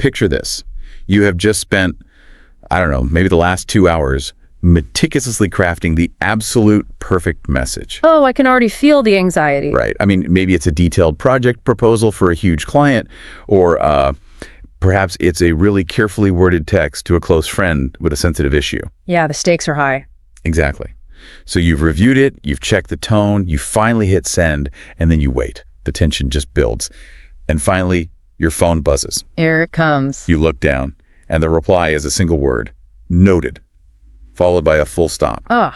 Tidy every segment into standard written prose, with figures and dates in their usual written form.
Picture this. You have just spent, I don't know, maybe the last 2 hours meticulously crafting the absolute perfect message. Oh, I can already feel the anxiety. Right. I mean, maybe it's a detailed project proposal for a huge client, or perhaps it's a really carefully worded text to a close friend with a sensitive issue. Yeah, the stakes are high. Exactly. So you've reviewed it, you've checked the tone, you finally hit send, and then you wait. The tension just builds. And finally, your phone buzzes. Here it comes. You look down, and the reply is a single word, noted, followed by a full stop. Ugh.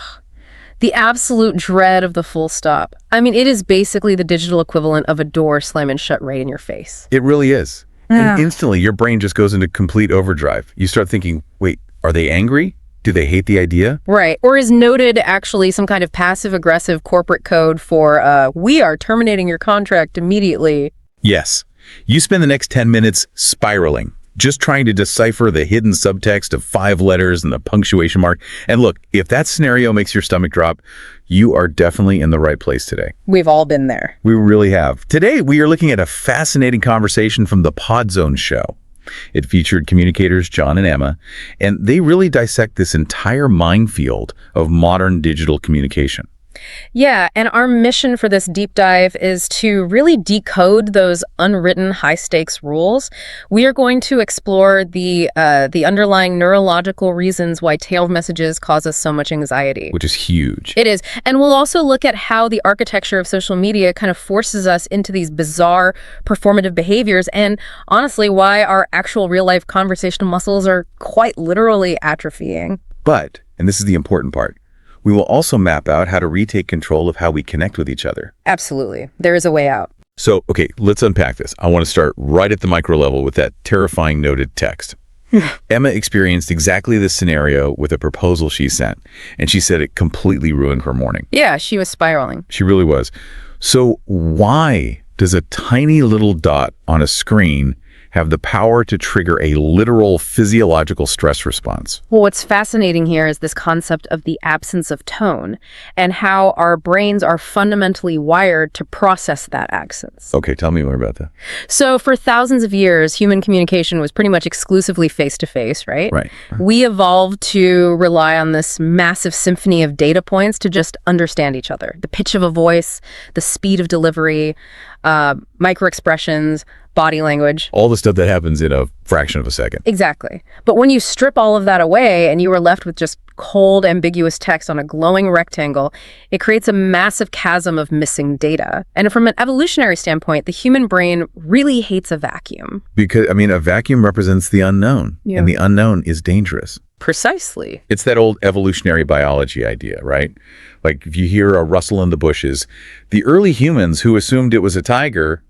The absolute dread of the full stop. I mean, it is basically the digital equivalent of a door slamming shut right in your face. It really is. And instantly, your brain just goes into complete overdrive. You start thinking, wait, are they angry? Do they hate the idea? Right. Or is noted actually some kind of passive-aggressive corporate code for, we are terminating your contract immediately? Yes. You spend the next 10 minutes spiraling, just trying to decipher the hidden subtext of 5 letters and the punctuation mark. And look, if that scenario makes your stomach drop, you are definitely in the right place today. We've all been there. We really have. Today, we are looking at a fascinating conversation from the Pod Zone show. It featured communicators John and Emma, and they really dissect this entire minefield of modern digital communication. Yeah, and our mission for this deep dive is to really decode those unwritten high-stakes rules. We are going to explore the underlying neurological reasons why tailed messages cause us so much anxiety. Which is huge. It is. And we'll also look at how the architecture of social media kind of forces us into these bizarre performative behaviors, and honestly, why our actual real-life conversational muscles are quite literally atrophying. But, and this is the important part, we will also map out how to retake control of how we connect with each other. Absolutely. There is a way out. So, okay, let's unpack this. I want to start right at the micro level with that terrifying noted text. Emma experienced exactly this scenario with a proposal she sent, and she said it completely ruined her morning. Yeah, she was spiraling. She really was. So why does a tiny little dot on a screen have the power to trigger a literal physiological stress response? Well, what's fascinating here is this concept of the absence of tone and how our brains are fundamentally wired to process that absence. Okay, tell me more about that. So for thousands of years, human communication was pretty much exclusively face-to-face, right? Right. We evolved to rely on this massive symphony of data points to just understand each other. The pitch of a voice, the speed of delivery, microexpressions, body language. All the stuff that happens in a fraction of a second. Exactly. But when you strip all of that away and you are left with just cold, ambiguous text on a glowing rectangle, it creates a massive chasm of missing data. And from an evolutionary standpoint, the human brain really hates a vacuum. Because, I mean, a vacuum represents the unknown, Yeah. and the unknown is dangerous. Precisely. It's that old evolutionary biology idea, right? Like if you hear a rustle in the bushes, the early humans who assumed it was a tiger,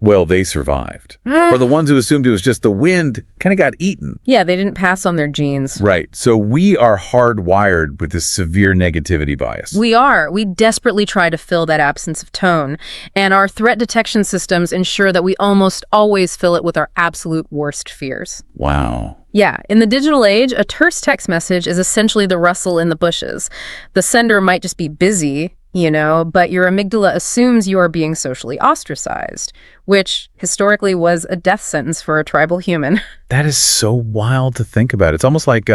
well, they survived. Or the ones who assumed it was just the wind kind of got eaten. Yeah, they didn't pass on their genes. Right. So we are hardwired with this severe negativity bias. We are. We desperately try to fill that absence of tone. And our threat detection systems ensure that we almost always fill it with our absolute worst fears. Wow. Yeah, in the digital age, a terse text message is essentially the rustle in the bushes. The sender might just be busy, but your amygdala assumes you are being socially ostracized, which historically was a death sentence for a tribal human. That is so wild to think about. It's almost like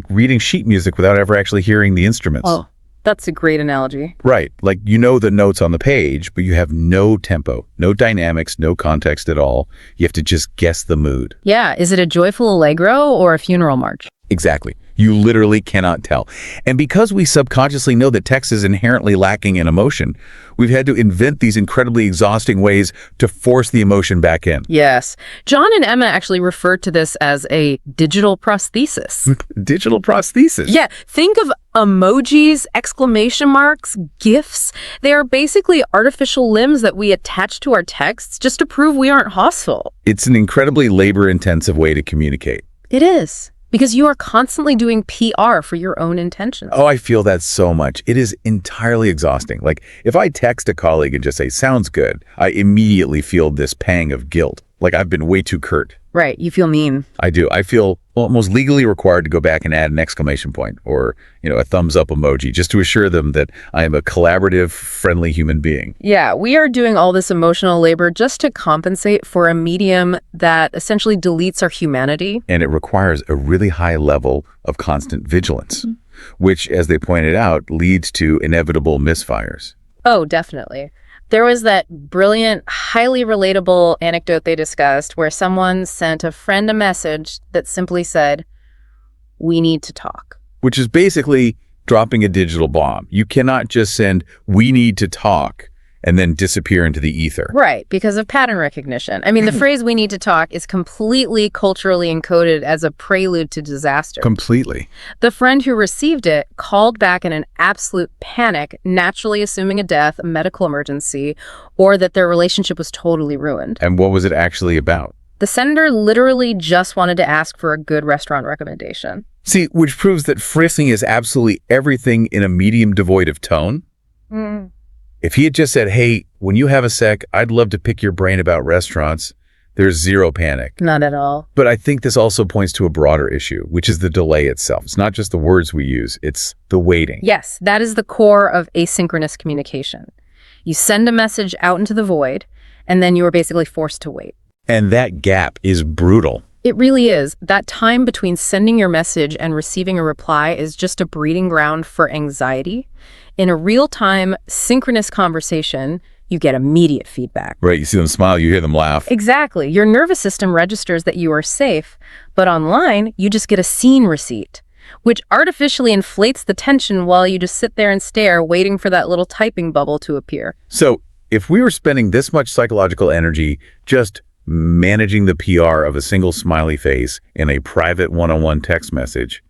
reading sheet music without ever actually hearing the instruments. Oh, that's a great analogy. Right. Like you know the notes on the page, but you have no tempo, no dynamics, no context at all. You have to just guess the mood. Yeah, is it a joyful allegro or a funeral march? Exactly. You literally cannot tell. And because we subconsciously know that text is inherently lacking in emotion, we've had to invent these incredibly exhausting ways to force the emotion back in. Yes. John and Emma actually referred to this as a digital prosthesis. Digital prosthesis. Yeah. Think of emojis, exclamation marks, GIFs. They are basically artificial limbs that we attach to our texts just to prove we aren't hostile. It's an incredibly labor-intensive way to communicate. It is. Because you are constantly doing PR for your own intentions. Oh, I feel that so much. It is entirely exhausting. Like, if I text a colleague and just say, sounds good, I immediately feel this pang of guilt. Like I've been way too curt. Right. You feel mean. I do. I feel almost legally required to go back and add an exclamation point or, a thumbs up emoji just to assure them that I am a collaborative, friendly human being. Yeah, we are doing all this emotional labor just to compensate for a medium that essentially deletes our humanity. And it requires a really high level of constant vigilance, which, as they pointed out, leads to inevitable misfires. Oh, definitely. There was that brilliant, highly relatable anecdote they discussed where someone sent a friend a message that simply said, "We need to talk." Which is basically dropping a digital bomb. You cannot just send, "We need to talk," and then disappear into the ether. Right, because of pattern recognition. I mean, the phrase "we need to talk" is completely culturally encoded as a prelude to disaster. Completely. The friend who received it called back in an absolute panic, naturally assuming a death, a medical emergency, or that their relationship was totally ruined. And what was it actually about? The sender literally just wanted to ask for a good restaurant recommendation. See, which proves that phrasing is absolutely everything in a medium devoid of tone. If he had just said, "Hey, when you have a sec, I'd love to pick your brain about restaurants," there's zero panic. Not at all. But I think this also points to a broader issue, which is the delay itself. It's not just the words we use, it's the waiting. Yes, that is the core of asynchronous communication. You send a message out into the void, and then you are basically forced to wait. And that gap is brutal. It really is. That time between sending your message and receiving a reply is just a breeding ground for anxiety. In a real-time, synchronous conversation, you get immediate feedback. Right, you see them smile, you hear them laugh. Exactly. Your nervous system registers that you are safe, but online, you just get a scene receipt, which artificially inflates the tension while you just sit there and stare, waiting for that little typing bubble to appear. So, if we were spending this much psychological energy just managing the PR of a single smiley face in a private one-on-one text message,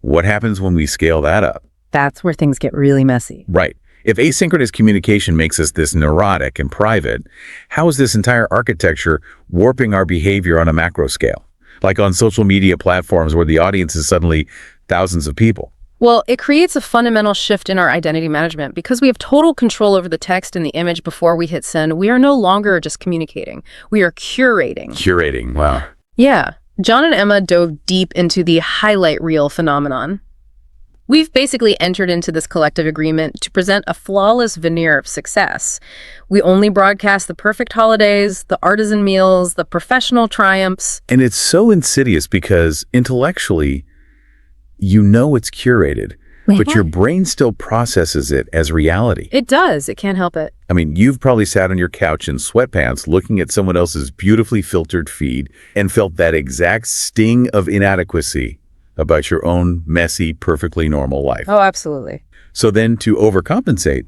what happens when we scale that up? That's where things get really messy. Right. If asynchronous communication makes us this neurotic and private, how is this entire architecture warping our behavior on a macro scale? Like on social media platforms where the audience is suddenly thousands of people. Well, it creates a fundamental shift in our identity management. Because we have total control over the text and the image before we hit send, we are no longer just communicating. We are curating. Curating, wow. Yeah. John and Emma dove deep into the highlight reel phenomenon. We've basically entered into this collective agreement to present a flawless veneer of success. We only broadcast the perfect holidays, the artisan meals, the professional triumphs. And it's so insidious because intellectually, you know it's curated, but your brain still processes it as reality. It does. It can't help it. I mean, you've probably sat on your couch in sweatpants looking at someone else's beautifully filtered feed and felt that exact sting of inadequacy about your own messy, perfectly normal life. Oh, absolutely. So then to overcompensate,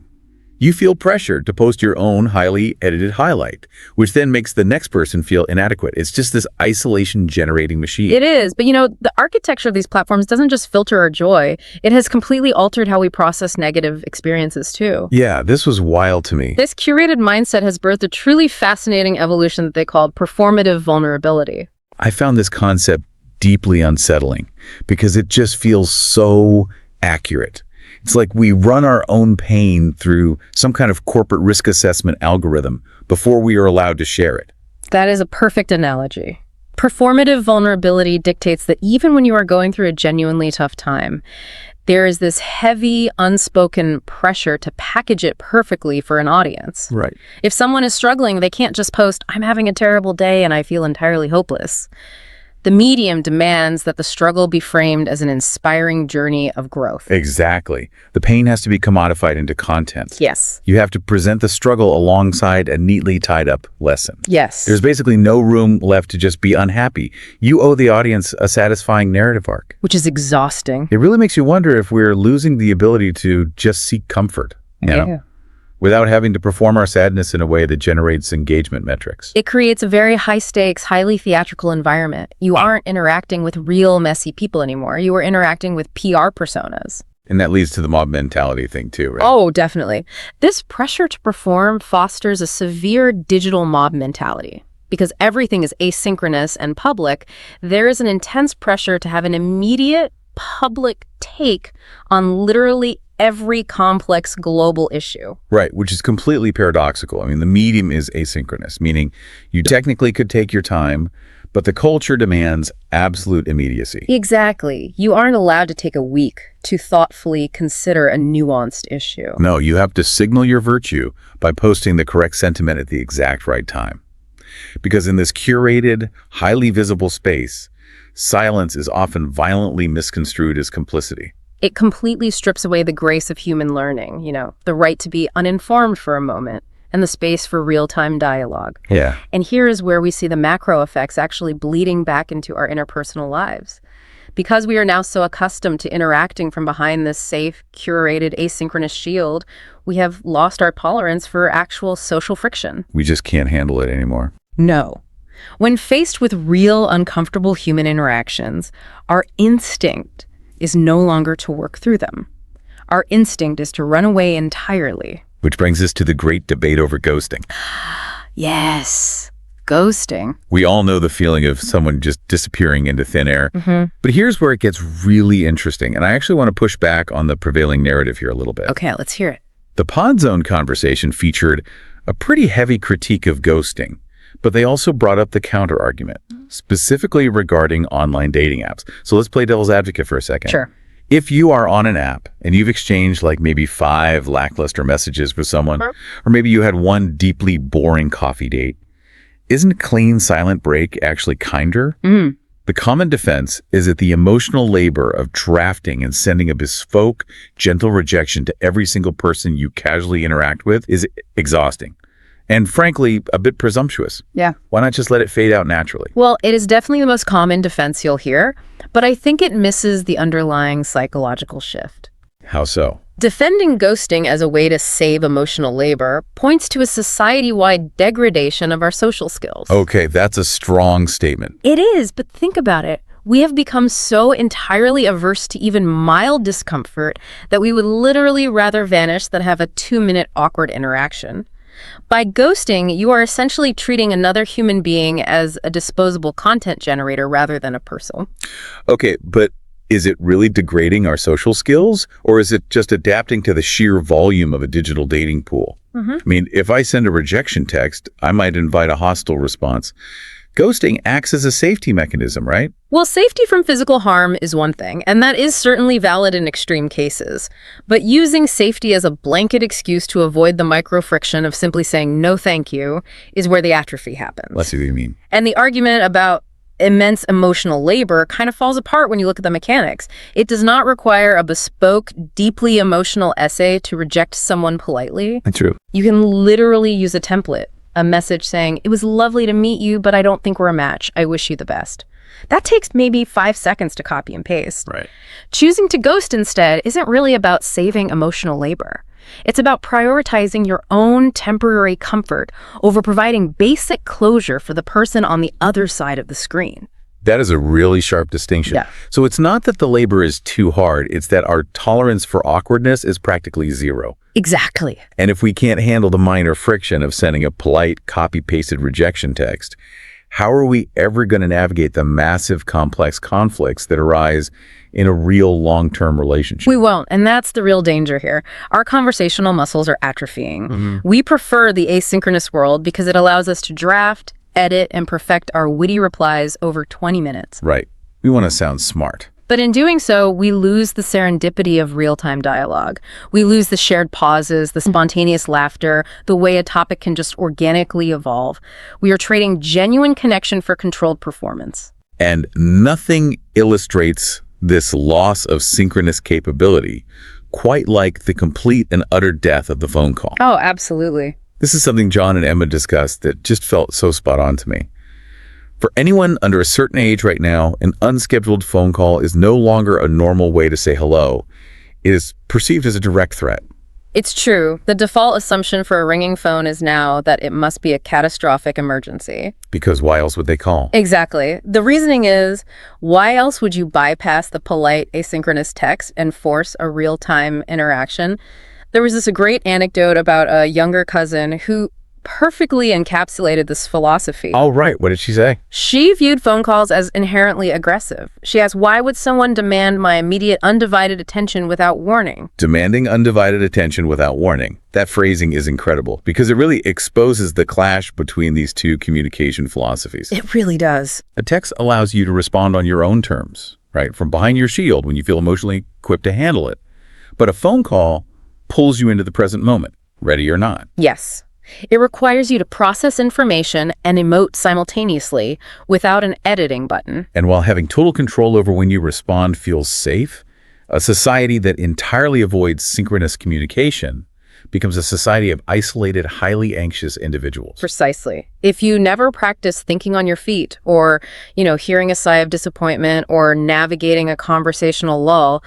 you feel pressured to post your own highly edited highlight, which then makes the next person feel inadequate. It's just this isolation-generating machine. It is. But, the architecture of these platforms doesn't just filter our joy. It has completely altered how we process negative experiences, too. Yeah, this was wild to me. This curated mindset has birthed a truly fascinating evolution that they called performative vulnerability. I found this concept deeply unsettling because it just feels so accurate. It's like we run our own pain through some kind of corporate risk assessment algorithm before we are allowed to share it. That is a perfect analogy. Performative vulnerability dictates that even when you are going through a genuinely tough time, there is this heavy, unspoken pressure to package it perfectly for an audience. Right. If someone is struggling, they can't just post, "I'm having a terrible day and I feel entirely hopeless." The medium demands that the struggle be framed as an inspiring journey of growth. Exactly. The pain has to be commodified into content. Yes. You have to present the struggle alongside a neatly tied up lesson. Yes. There's basically no room left to just be unhappy. You owe the audience a satisfying narrative arc. Which is exhausting. It really makes you wonder if we're losing the ability to just seek comfort, you know, without having to perform our sadness in a way that generates engagement metrics. It creates a very high-stakes, highly theatrical environment. You aren't interacting with real messy people anymore. You are interacting with PR personas. And that leads to the mob mentality thing too, right? Oh, definitely. This pressure to perform fosters a severe digital mob mentality. Because everything is asynchronous and public, there is an intense pressure to have an immediate public take on literally every complex global issue. Right, which is completely paradoxical. I mean, the medium is asynchronous, meaning you technically could take your time, but the culture demands absolute immediacy. Exactly. You aren't allowed to take a week to thoughtfully consider a nuanced issue. No, you have to signal your virtue by posting the correct sentiment at the exact right time. Because in this curated, highly visible space, silence is often violently misconstrued as complicity. It completely strips away the grace of human learning, the right to be uninformed for a moment, and the space for real-time dialogue. Yeah. And here is where we see the macro effects actually bleeding back into our interpersonal lives. Because we are now so accustomed to interacting from behind this safe, curated, asynchronous shield, we have lost our tolerance for actual social friction. We just can't handle it anymore. No. When faced with real, uncomfortable human interactions, our instinct is no longer to work through them. Our instinct is to run away entirely. Which brings us to the great debate over ghosting. Yes, ghosting. We all know the feeling of someone just disappearing into thin air. But here's where it gets really interesting. And I actually want to push back on the prevailing narrative here a little bit. Okay, let's hear it. The Pod Zone conversation featured a pretty heavy critique of ghosting, but they also brought up the counter-argument, specifically regarding online dating apps. So let's play devil's advocate for a second. Sure. If you are on an app and you've exchanged like maybe 5 lackluster messages with someone, or maybe you had one deeply boring coffee date, isn't a clean, silent break actually kinder? The common defense is that the emotional labor of drafting and sending a bespoke, gentle rejection to every single person you casually interact with is exhausting. And frankly, a bit presumptuous. Yeah. Why not just let it fade out naturally? Well, it is definitely the most common defense you'll hear, but I think it misses the underlying psychological shift. How so? Defending ghosting as a way to save emotional labor points to a society-wide degradation of our social skills. Okay, that's a strong statement. It is, but think about it. We have become so entirely averse to even mild discomfort that we would literally rather vanish than have a 2-minute awkward interaction. By ghosting, you are essentially treating another human being as a disposable content generator rather than a person. Okay, but is it really degrading our social skills, or is it just adapting to the sheer volume of a digital dating pool? I mean, if I send a rejection text, I might invite a hostile response. Ghosting acts as a safety mechanism, right? Well, safety from physical harm is one thing, and that is certainly valid in extreme cases. But using safety as a blanket excuse to avoid the micro friction of simply saying no thank you is where the atrophy happens. Let's see what you mean. And the argument about immense emotional labor kind of falls apart when you look at the mechanics. It does not require a bespoke, deeply emotional essay to reject someone politely. That's true. You can literally use a template. A message saying, "It was lovely to meet you, but I don't think we're a match. I wish you the best." That takes maybe 5 seconds to copy and paste. Right. Choosing to ghost instead isn't really about saving emotional labor. It's about prioritizing your own temporary comfort over providing basic closure for the person on the other side of the screen. That is a really sharp distinction. Yeah. So it's not that the labor is too hard, it's that our tolerance for awkwardness is practically zero. Exactly. And if we can't handle the minor friction of sending a polite, copy-pasted rejection text, how are we ever going to navigate the massive, complex conflicts that arise in a real long-term relationship? We won't, and that's the real danger here. Our conversational muscles are atrophying. We prefer the asynchronous world because it allows us to draft, edit, and perfect our witty replies over 20 minutes. Right. We want to sound smart. But in doing so, we lose the serendipity of real-time dialogue. We lose the shared pauses, the spontaneous laughter, the way a topic can just organically evolve. We are trading genuine connection for controlled performance. And nothing illustrates this loss of synchronous capability quite like the complete and utter death of the phone call. Oh, absolutely. This is something John and Emma discussed that just felt so spot on to me. For anyone under a certain age right now, an unscheduled phone call is no longer a normal way to say hello. It is perceived as a direct threat. It's true. The default assumption for a ringing phone is now that it must be a catastrophic emergency. Because why else would they call? Exactly. The reasoning is, why else would you bypass the polite asynchronous text and force a real-time interaction? There was this great anecdote about a younger cousin who perfectly encapsulated this philosophy. All right. What did she say? She viewed phone calls as inherently aggressive. She asked, why would someone demand my immediate undivided attention without warning? Demanding undivided attention without warning. That phrasing is incredible because it really exposes the clash between these two communication philosophies. It really does. A text allows you to respond on your own terms, right? From behind your shield when you feel emotionally equipped to handle it. But a phone call pulls you into the present moment, ready or not. Yes. It requires you to process information and emote simultaneously without an editing button. And while having total control over when you respond feels safe, a society that entirely avoids synchronous communication becomes a society of isolated, highly anxious individuals. Precisely. If you never practice thinking on your feet or, hearing a sigh of disappointment or navigating a conversational lull,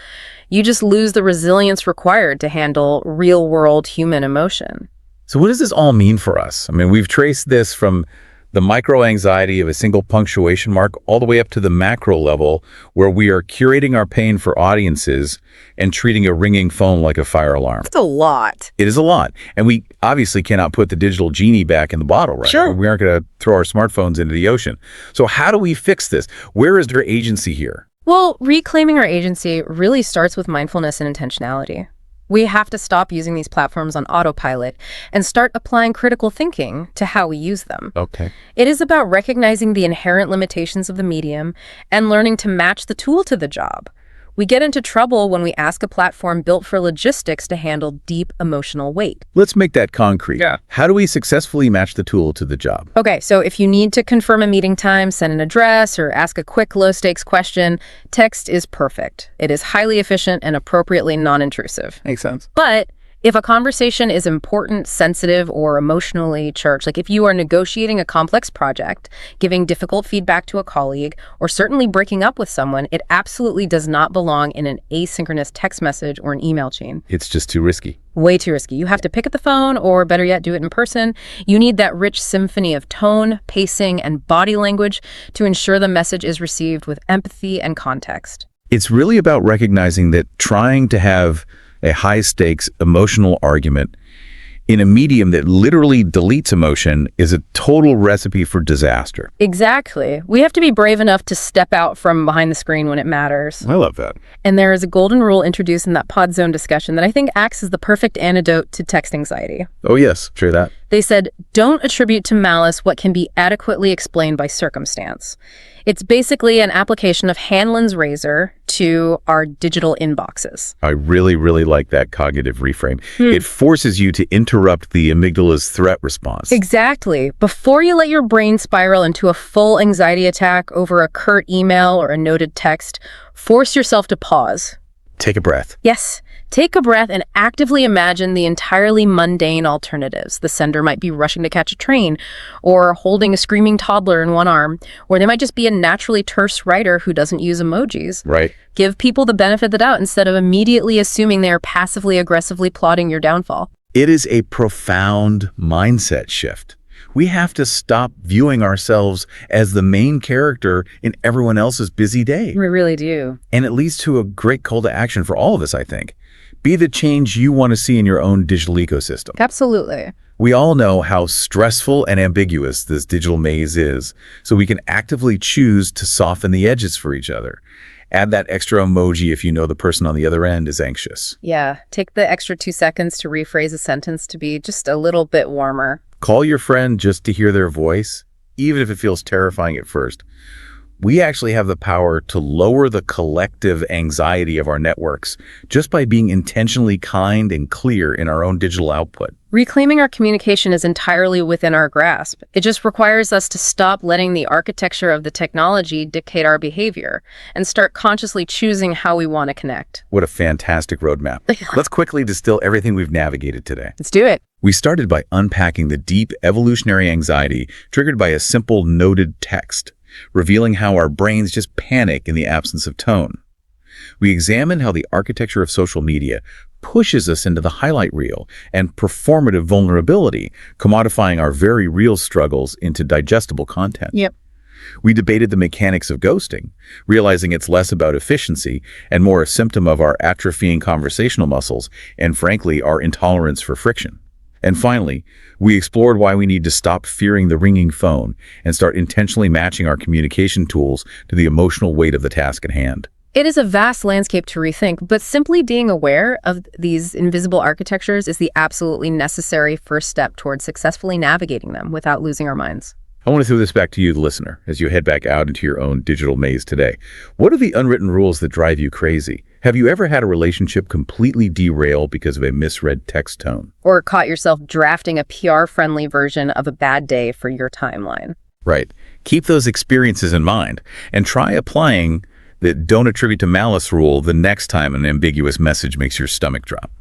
you just lose the resilience required to handle real-world human emotion. So what does this all mean for us? I mean, we've traced this from the micro-anxiety of a single punctuation mark all the way up to the macro level where we are curating our pain for audiences and treating a ringing phone like a fire alarm. That's a lot. It is a lot. And we obviously cannot put the digital genie back in the bottle, right? Sure. We aren't going to throw our smartphones into the ocean. So how do we fix this? Where is there agency here? Well, reclaiming our agency really starts with mindfulness and intentionality. We have to stop using these platforms on autopilot and start applying critical thinking to how we use them. Okay. It is about recognizing the inherent limitations of the medium and learning to match the tool to the job. We get into trouble when we ask a platform built for logistics to handle deep emotional weight. Let's make that concrete. Yeah. How do we successfully match the tool to the job? Okay, so if you need to confirm a meeting time, send an address, or ask a quick low-stakes question, text is perfect. It is highly efficient and appropriately non-intrusive. Makes sense. But if a conversation is important, sensitive, or emotionally charged, like if you are negotiating a complex project, giving difficult feedback to a colleague, or certainly breaking up with someone, it absolutely does not belong in an asynchronous text message or an email chain. It's just too risky. Way too risky. You have to pick up the phone, or better yet, do it in person. You need that rich symphony of tone, pacing, and body language to ensure the message is received with empathy and context. It's really about recognizing that trying to have a high-stakes emotional argument in a medium that literally deletes emotion is a total recipe for disaster. Exactly. We have to be brave enough to step out from behind the screen when it matters. I love that. And there is a golden rule introduced in that pod zone discussion that I think acts as the perfect antidote to text anxiety. Oh, yes. Share that. They said, don't attribute to malice what can be adequately explained by circumstance. It's basically an application of Hanlon's razor to our digital inboxes. I really, really like that cognitive reframe. It forces you to interrupt the amygdala's threat response. Exactly. Before you let your brain spiral into a full anxiety attack over a curt email or a noted text, force yourself to pause. Take a breath. Yes. Take a breath and actively imagine the entirely mundane alternatives. The sender might be rushing to catch a train, or holding a screaming toddler in one arm, or they might just be a naturally terse writer who doesn't use emojis. Right. Give people the benefit of the doubt instead of immediately assuming they are passively aggressively plotting your downfall. It is a profound mindset shift. We have to stop viewing ourselves as the main character in everyone else's busy day. We really do. And it leads to a great call to action for all of us, I think. Be the change you want to see in your own digital ecosystem. Absolutely. We all know how stressful and ambiguous this digital maze is, so we can actively choose to soften the edges for each other. Add that extra emoji if you know the person on the other end is anxious. Yeah. Take the extra 2 seconds to rephrase a sentence to be just a little bit warmer. Call your friend just to hear their voice, even if it feels terrifying at first. We actually have the power to lower the collective anxiety of our networks just by being intentionally kind and clear in our own digital output. Reclaiming our communication is entirely within our grasp. It just requires us to stop letting the architecture of the technology dictate our behavior and start consciously choosing how we want to connect. What a fantastic roadmap. Let's quickly distill everything we've navigated today. Let's do it. We started by unpacking the deep evolutionary anxiety triggered by a simple noted text, revealing how our brains just panic in the absence of tone. We examined how the architecture of social media pushes us into the highlight reel and performative vulnerability, commodifying our very real struggles into digestible content. Yep. We debated the mechanics of ghosting, realizing it's less about efficiency and more a symptom of our atrophying conversational muscles and, frankly, our intolerance for friction. And finally, we explored why we need to stop fearing the ringing phone and start intentionally matching our communication tools to the emotional weight of the task at hand. It is a vast landscape to rethink, but simply being aware of these invisible architectures is the absolutely necessary first step towards successfully navigating them without losing our minds. I want to throw this back to you, the listener, as you head back out into your own digital maze today. What are the unwritten rules that drive you crazy? Have you ever had a relationship completely derail because of a misread text tone? Or caught yourself drafting a PR-friendly version of a bad day for your timeline? Right. Keep those experiences in mind and try applying the don't attribute to malice rule the next time an ambiguous message makes your stomach drop.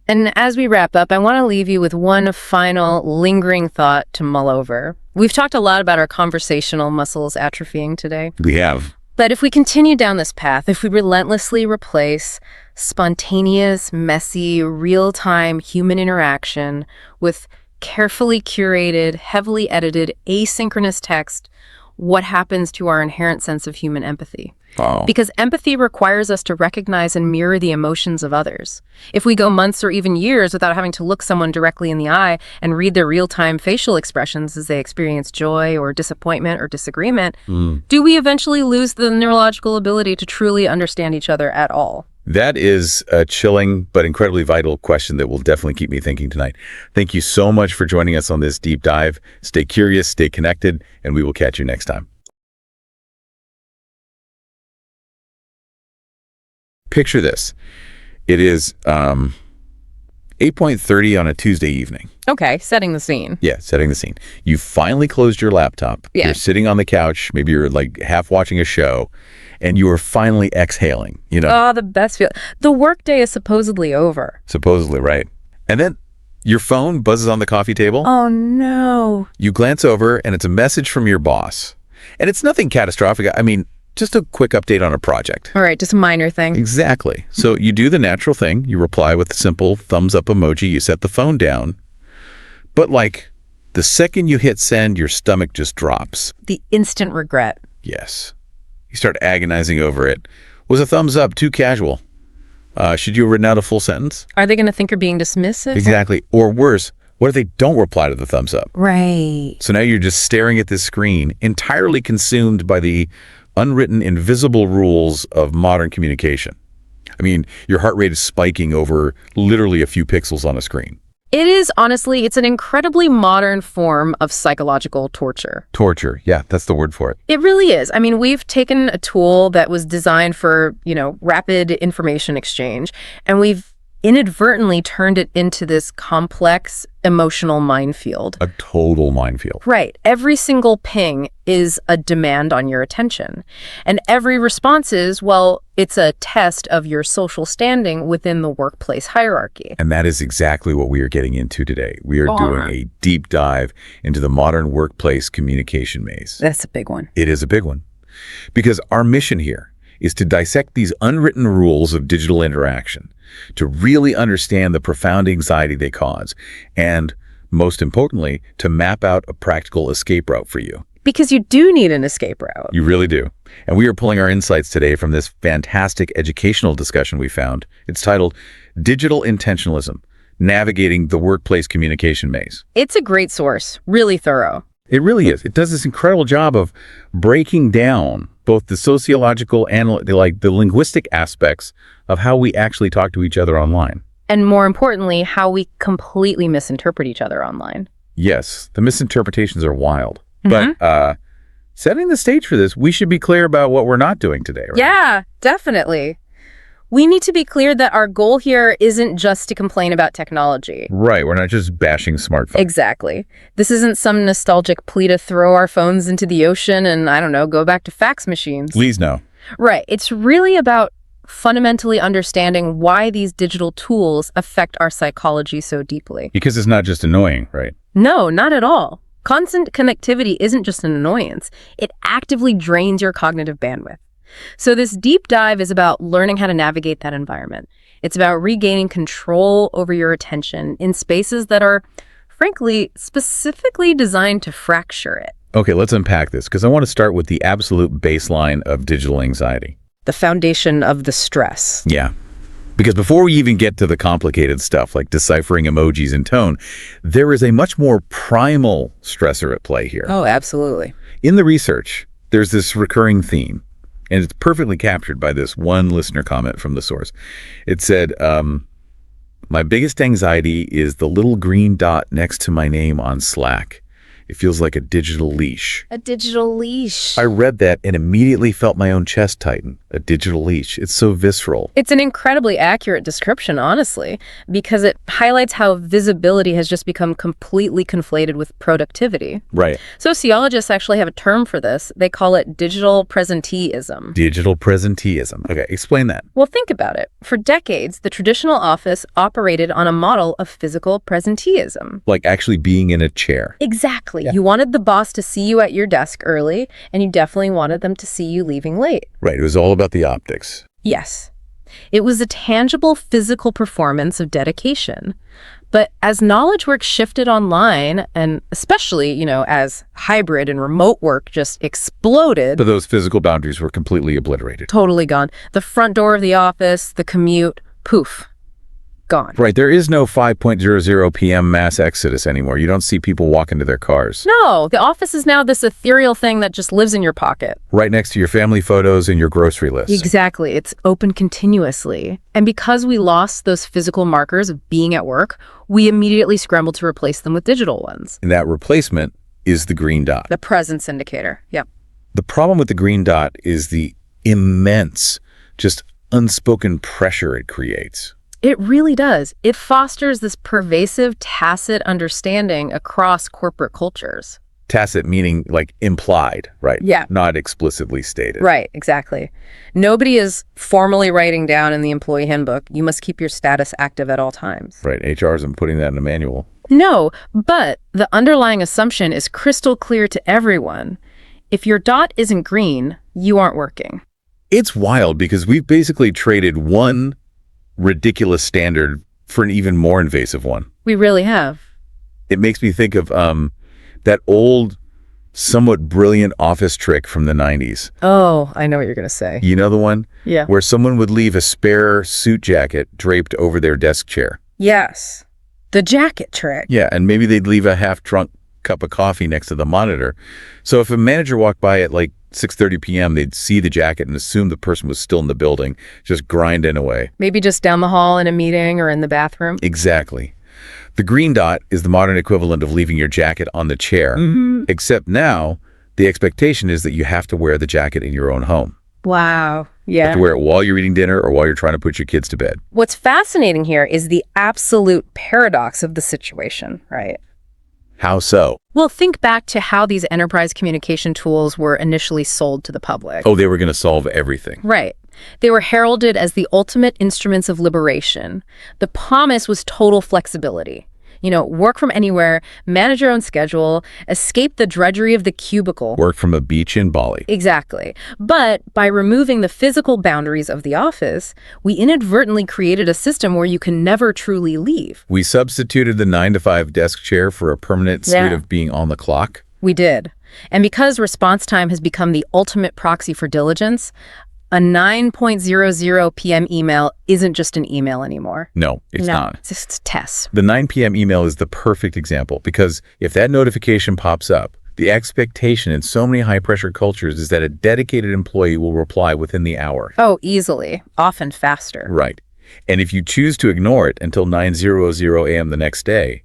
And as we wrap up, I want to leave you with one final lingering thought to mull over. We've talked a lot about our conversational muscles atrophying today. We have. But if we continue down this path, if we relentlessly replace spontaneous, messy, real-time human interaction with carefully curated, heavily edited, asynchronous text, what happens to our inherent sense of human empathy? Oh. Because empathy requires us to recognize and mirror the emotions of others. If we go months or even years without having to look someone directly in the eye and read their real-time facial expressions as they experience joy or disappointment or disagreement, do we eventually lose the neurological ability to truly understand each other at all? That is a chilling but incredibly vital question that will definitely keep me thinking tonight. Thank you so much for joining us on this deep dive. Stay curious, stay connected, and we will catch you next time. Picture this. It is 8:30 on a Tuesday evening. Okay, setting the scene. Yeah, setting the scene. You finally closed your laptop. Yeah. You're sitting on the couch. Maybe you're like half watching a show, and you are finally exhaling, Oh, the best feel. The workday is supposedly over. supposedly, right? And then your phone buzzes on the coffee table. Oh, no. You glance over, and it's a message from your boss. And it's nothing catastrophic. I mean, just a quick update on a project. All right, just a minor thing. Exactly. So you do the natural thing. You reply with a simple thumbs up emoji. You set the phone down. But like the second you hit send, your stomach just drops. The instant regret. Yes. You start agonizing over it. Was a thumbs up too casual? Should you have written out a full sentence? Are they going to think you're being dismissive? Exactly. Or worse, what if they don't reply to the thumbs up? Right. So now you're just staring at this screen, entirely consumed by the unwritten, invisible rules of modern communication. I mean, your heart rate is spiking over literally a few pixels on a screen. It is, honestly, it's an incredibly modern form of psychological torture. Torture. Yeah, that's the word for it. It really is. I mean, we've taken a tool that was designed for, rapid information exchange, and we've inadvertently turned it into this complex emotional minefield. A total minefield. Right. Every single ping is a demand on your attention. And every response is, well, it's a test of your social standing within the workplace hierarchy. And that is exactly what we are getting into today. We are doing a deep dive into the modern workplace communication maze. That's a big one. It is a big one. Because our mission here is to dissect these unwritten rules of digital interaction, to really understand the profound anxiety they cause, and most importantly, to map out a practical escape route for you. Because you do need an escape route. You really do. And we are pulling our insights today from this fantastic educational discussion we found. It's titled Digital Intentionalism, Navigating the Workplace Communication Maze. It's a great source, really thorough. It really is. It does this incredible job of breaking down both the sociological and the linguistic aspects of how we actually talk to each other online. And more importantly, how we completely misinterpret each other online. Yes, the misinterpretations are wild. But setting the stage for this, we should be clear about what we're not doing today, right? Yeah, definitely. We need to be clear that our goal here isn't just to complain about technology. Right, we're not just bashing smartphones. Exactly. This isn't some nostalgic plea to throw our phones into the ocean and, go back to fax machines. Please no. Right. It's really about fundamentally understanding why these digital tools affect our psychology so deeply. Because it's not just annoying, right? No, not at all. Constant connectivity isn't just an annoyance. It actively drains your cognitive bandwidth. So this deep dive is about learning how to navigate that environment. It's about regaining control over your attention in spaces that are, frankly, specifically designed to fracture it. Okay, let's unpack this, because I want to start with the absolute baseline of digital anxiety. The foundation of the stress. Yeah. Because before we even get to the complicated stuff like deciphering emojis and tone, there is a much more primal stressor at play here. Oh, absolutely. In the research, there's this recurring theme, and it's perfectly captured by this one listener comment from the source. It said, my biggest anxiety is the little green dot next to my name on Slack. It feels like a digital leash. A digital leash. I read that and immediately felt my own chest tighten. A digital leash. It's so visceral. It's an incredibly accurate description, honestly, because it highlights how visibility has just become completely conflated with productivity. Right. Sociologists actually have a term for this. They call it digital presenteeism. Digital presenteeism. Okay, explain that. Well, think about it. For decades, the traditional office operated on a model of physical presenteeism. Like actually being in a chair. Exactly. Yeah. You wanted the boss to see you at your desk early, and you definitely wanted them to see you leaving late. Right, it was all about the optics. Yes. It was a tangible physical performance of dedication. But as knowledge work shifted online, and especially, as hybrid and remote work just exploded. But those physical boundaries were completely obliterated. Totally gone. The front door of the office, the commute, poof. Gone. Right, there is no 5:00 p.m. mass exodus anymore. You don't see people walk into their cars. No, the office is now this ethereal thing that just lives in your pocket. Right next to your family photos and your grocery list. Exactly. It's open continuously. And because we lost those physical markers of being at work, we immediately scrambled to replace them with digital ones. And that replacement is the green dot. The presence indicator. Yep. The problem with the green dot is the immense, just unspoken pressure it creates. It really does. It fosters this pervasive, tacit understanding across corporate cultures. Tacit meaning like implied, right? Yeah. Not explicitly stated. Right, exactly. Nobody is formally writing down in the employee handbook, you must keep your status active at all times. Right, HR isn't putting that in a manual. No, but the underlying assumption is crystal clear to everyone. If your dot isn't green, you aren't working. It's wild because we've basically traded one ridiculous standard for an even more invasive one. We really have. It makes me think of that old, somewhat brilliant office trick from the 90s. Oh, I know what you're going to say. You know the one? Yeah. Where someone would leave a spare suit jacket draped over their desk chair. Yes. The jacket trick. Yeah, and maybe they'd leave a half-drunk cup of coffee next to the monitor. So if a manager walked by at like 6:30 p.m., they'd see the jacket and assume the person was still in the building, just grinding away. Maybe just down the hall in a meeting or in the bathroom. Exactly. The green dot is the modern equivalent of leaving your jacket on the chair, except now the expectation is that you have to wear the jacket in your own home. Wow. You have Yeah. to wear it while you're eating dinner or while you're trying to put your kids to bed. What's fascinating here is the absolute paradox of the situation, right? How so? Well, think back to how these enterprise communication tools were initially sold to the public. Oh, they were going to solve everything. Right. They were heralded as the ultimate instruments of liberation. The promise was total flexibility. Work from anywhere, manage your own schedule, escape the drudgery of the cubicle. Work from a beach in Bali. Exactly. But by removing the physical boundaries of the office, we inadvertently created a system where you can never truly leave. We substituted the 9-to-5 desk chair for a permanent suite of being on the clock. We did. And because response time has become the ultimate proxy for diligence, a 9:00 p.m. email isn't just an email anymore. No, it's not. It's just tests. The 9 p.m. email is the perfect example because if that notification pops up, the expectation in so many high-pressure cultures is that a dedicated employee will reply within the hour. Oh, easily. Often faster. Right. And if you choose to ignore it until 9:00 a.m. the next day,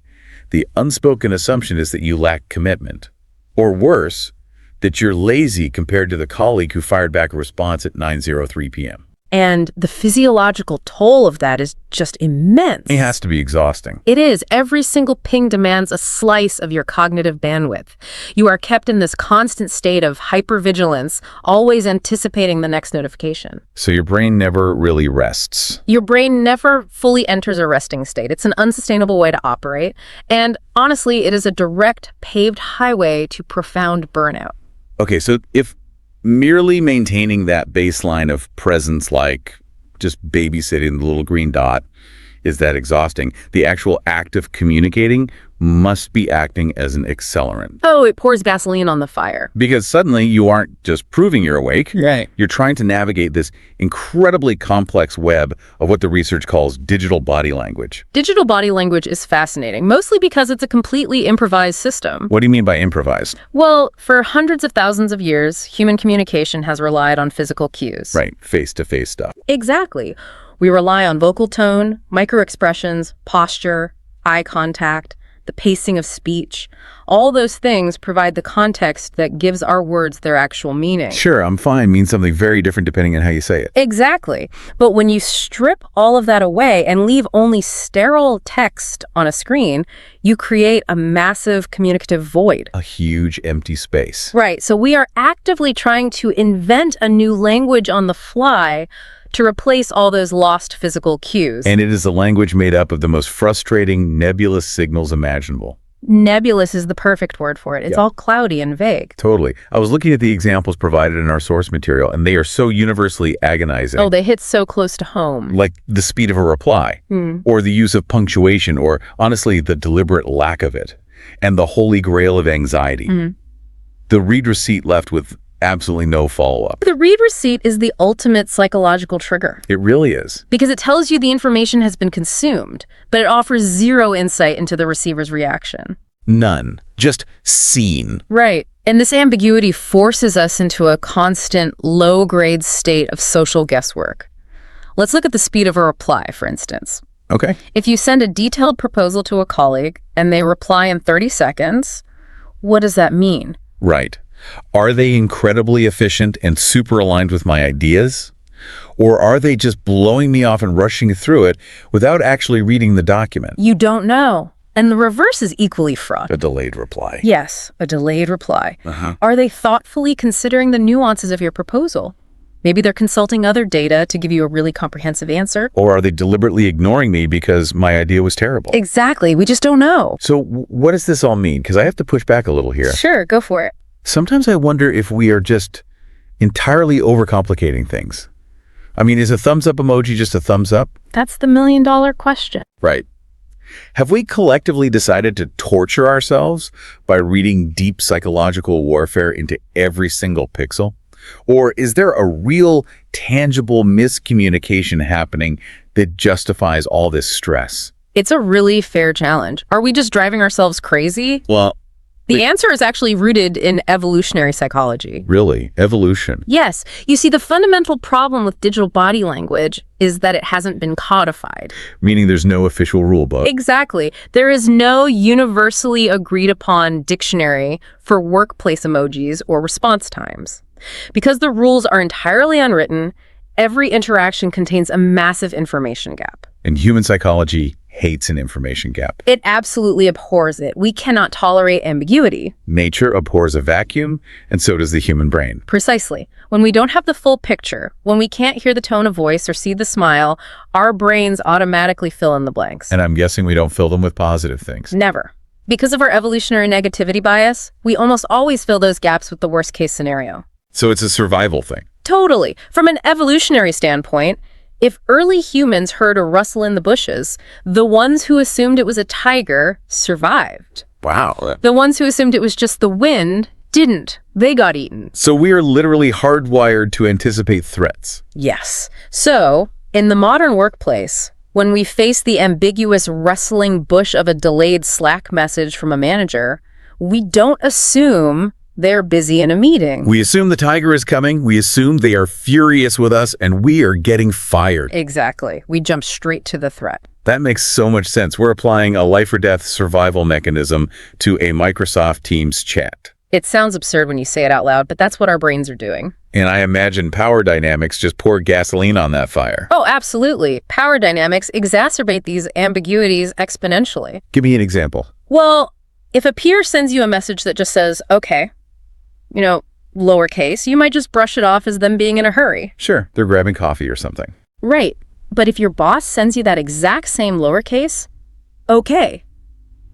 the unspoken assumption is that you lack commitment. Or worse, that you're lazy compared to the colleague who fired back a response at 9:03 p.m. And the physiological toll of that is just immense. It has to be exhausting. It is. Every single ping demands a slice of your cognitive bandwidth. You are kept in this constant state of hypervigilance, always anticipating the next notification. So your brain never really rests. Your brain never fully enters a resting state. It's an unsustainable way to operate. And honestly, it is a direct paved highway to profound burnout. Okay, so if merely maintaining that baseline of presence, like just babysitting the little green dot, is that exhausting. The actual act of communicating must be acting as an accelerant. Oh, it pours gasoline on the fire. Because suddenly you aren't just proving you're awake. Right. You're trying to navigate this incredibly complex web of what the research calls digital body language. Digital body language is fascinating, mostly because it's a completely improvised system. What do you mean by improvised? Well, for hundreds of thousands of years, human communication has relied on physical cues. Right, face-to-face stuff. Exactly. We rely on vocal tone, microexpressions, posture, eye contact, the pacing of speech. All those things provide the context that gives our words their actual meaning. Sure, I'm fine means something very different depending on how you say it. Exactly. But when you strip all of that away and leave only sterile text on a screen, you create a massive communicative void. A huge empty space. Right. So we are actively trying to invent a new language on the fly to replace all those lost physical cues. And it is a language made up of the most frustrating, nebulous signals imaginable. Nebulous is the perfect word for it. It's Yep. all cloudy and vague. Totally. I was looking at the examples provided in our source material, and they are so universally agonizing. Oh, they hit so close to home. Like the speed of a reply, or the use of punctuation, or honestly, the deliberate lack of it, and the holy grail of anxiety. The read receipt left with absolutely no follow-up. The read receipt is the ultimate psychological trigger It really is. because it tells you the information has been consumed, but it offers zero insight into the receiver's reaction. None. Just seen. Right. And this ambiguity forces us into a constant low-grade state of social guesswork. Let's look at the speed of a reply, for instance. Okay. If you send a detailed proposal to a colleague and they reply in 30 seconds, what does that mean? Right. Are they incredibly efficient and super aligned with my ideas? Or are they just blowing me off and rushing through it without actually reading the document? You don't know. And the reverse is equally fraught. A delayed reply. Yes, a delayed reply. Are they thoughtfully considering the nuances of your proposal? Maybe they're consulting other data to give you a really comprehensive answer. Or are they deliberately ignoring me because my idea was terrible? Exactly. We just don't know. So what does this all mean? Because I have to push back a little here. Sure, go for it. Sometimes I wonder if we are just entirely overcomplicating things. I mean, is a thumbs up emoji just a thumbs up? That's the million-dollar question. Right. Have we collectively decided to torture ourselves by reading deep psychological warfare into every single pixel? Or is there a real, tangible miscommunication happening that justifies all this stress? It's a really fair challenge. Are we just driving ourselves crazy? Well, The answer is actually rooted in evolutionary psychology. really, evolution. Yes. You see, the fundamental problem with digital body language is that it hasn't been codified. Meaning there's no official rule book. Exactly. There is no universally agreed upon dictionary for workplace emojis or response times. Because the rules are entirely unwritten, every interaction contains a massive information gap. And human psychology hates an information gap. It absolutely abhors it. We cannot tolerate ambiguity. Nature abhors a vacuum, and so does the human brain. Precisely. When we don't have the full picture, when we can't hear the tone of voice or see the smile, our brains automatically fill in the blanks. And I'm guessing we don't fill them with positive things. Never. Because of our evolutionary negativity bias, we almost always fill those gaps with the worst-case scenario. So it's a survival thing. Totally. From an evolutionary standpoint, if early humans heard a rustle in the bushes, the ones who assumed it was a tiger survived. Wow. The ones who assumed it was just the wind didn't. They got eaten. So we are literally hardwired to anticipate threats. Yes. So, in the modern workplace, when we face the ambiguous rustling bush of a delayed Slack message from a manager, we don't assume they're busy in a meeting. We assume the tiger is coming, we assume they are furious with us, and we are getting fired. Exactly. We jump straight to the threat. That makes so much sense. We're applying a life or death survival mechanism to a Microsoft Teams chat. It sounds absurd when you say it out loud, but that's what our brains are doing. And I imagine power dynamics just pour gasoline on that fire. Oh, absolutely. Power dynamics exacerbate these ambiguities exponentially. Give me an example. Well, if a peer sends you a message that just says, okay, lowercase, you might just brush it off as them being in a hurry. Sure, they're grabbing coffee or something. Right. But if your boss sends you that exact same lowercase, okay,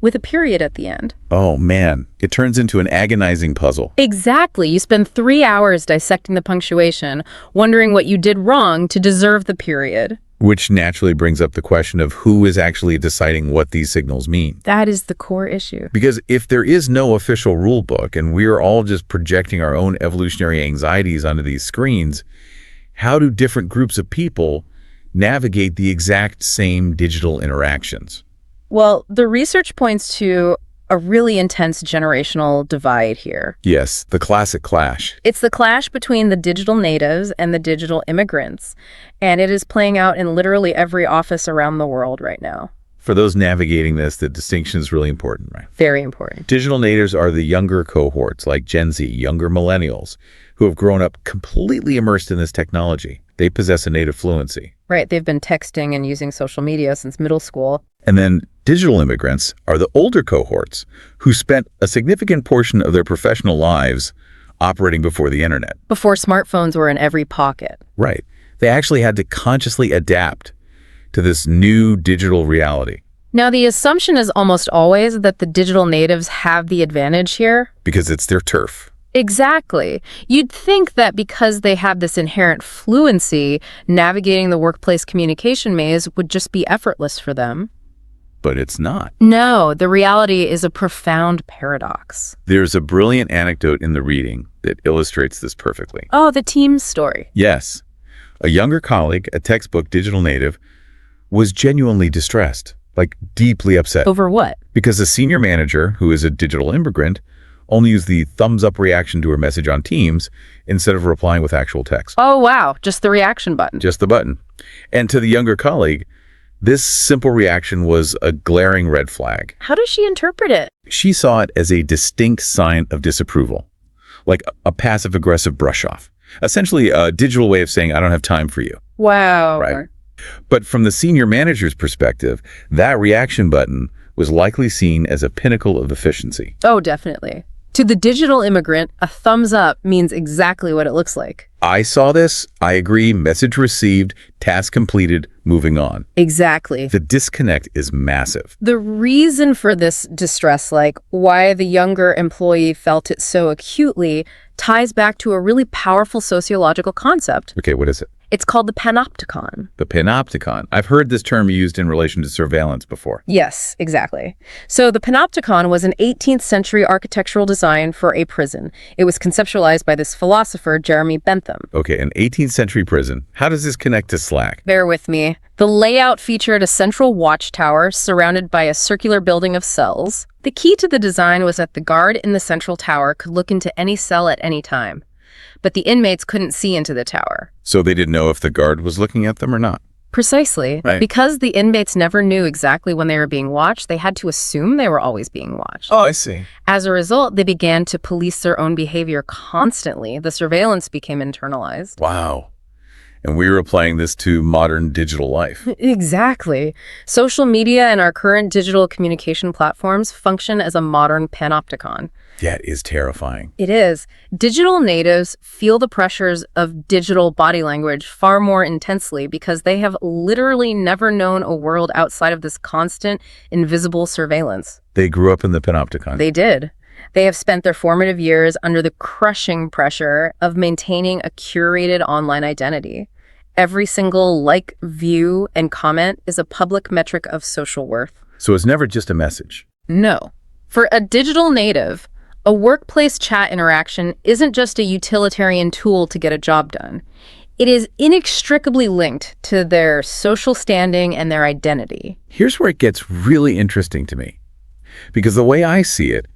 with a period at the end. Oh man, it turns into an agonizing puzzle. Exactly. You spend 3 hours dissecting the punctuation, wondering what you did wrong to deserve the period. Which naturally brings up the question of who is actually deciding what these signals mean. That is the core issue. Because if there is no official rule book and we are all just projecting our own evolutionary anxieties onto these screens, how do different groups of people navigate the exact same digital interactions? Well, the research points to a really intense generational divide here. Yes, the classic clash. It's the clash between the digital natives and the digital immigrants, and it is playing out in literally every office around the world right now. For those navigating this, the distinction is really important, right? Very important. Digital natives are the younger cohorts, like Gen Z, younger millennials, who have grown up completely immersed in this technology. They possess a native fluency. Right, they've been texting and using social media since middle school. And then digital immigrants are the older cohorts who spent a significant portion of their professional lives operating before the internet. Before smartphones were in every pocket. Right. They actually had to consciously adapt to this new digital reality. Now, the assumption is almost always that the digital natives have the advantage here. Because it's their turf. Exactly. You'd think that because they have this inherent fluency, navigating the workplace communication maze would just be effortless for them. But it's not. No, the reality is a profound paradox. There's a brilliant anecdote in the reading that illustrates this perfectly. Oh, the team's story. Yes. A younger colleague, a textbook digital native, was genuinely distressed, like deeply upset. Over what? Because a senior manager, who is a digital immigrant, only used the thumbs-up reaction to her message on Teams instead of replying with actual text. Oh, wow. Just the reaction button. Just the button. And to the younger colleague, this simple reaction was a glaring red flag. How does she interpret it? She saw it as a distinct sign of disapproval, like a passive-aggressive brush-off. Essentially, a digital way of saying, I don't have time for you. Wow. Right. But from the senior manager's perspective, that reaction button was likely seen as a pinnacle of efficiency. Oh, definitely. To the digital immigrant, a thumbs up means exactly what it looks like. I saw this, I agree, message received, task completed, moving on. Exactly. The disconnect is massive. The reason for this distress, like why the younger employee felt it so acutely, ties back to a really powerful sociological concept. Okay, what is it? It's called the panopticon. The panopticon. I've heard this term used in relation to surveillance before. Yes, exactly. So the panopticon was an 18th century architectural design for a prison. It was conceptualized by this philosopher, Jeremy Bentham. Okay, an 18th century prison. How does this connect to Slack? Bear with me. The layout featured a central watchtower surrounded by a circular building of cells. The key to the design was that the guard in the central tower could look into any cell at any time. But the inmates couldn't see into the tower. So they didn't know if the guard was looking at them or not. Precisely. Right. Because the inmates never knew exactly when they were being watched, they had to assume they were always being watched. Oh, I see. As a result, they began to police their own behavior constantly. The surveillance became internalized. Wow. And we were applying this to modern digital life. Exactly. Social media and our current digital communication platforms function as a modern panopticon. That is terrifying. It is. Digital natives feel the pressures of digital body language far more intensely because they have literally never known a world outside of this constant, invisible surveillance. They grew up in the panopticon. They did. They have spent their formative years under the crushing pressure of maintaining a curated online identity. Every single like, view, and comment is a public metric of social worth. So it's never just a message. No. For a digital native, a workplace chat interaction isn't just a utilitarian tool to get a job done. It is inextricably linked to their social standing and their identity. Here's where it gets really interesting to me. Because the way I see it,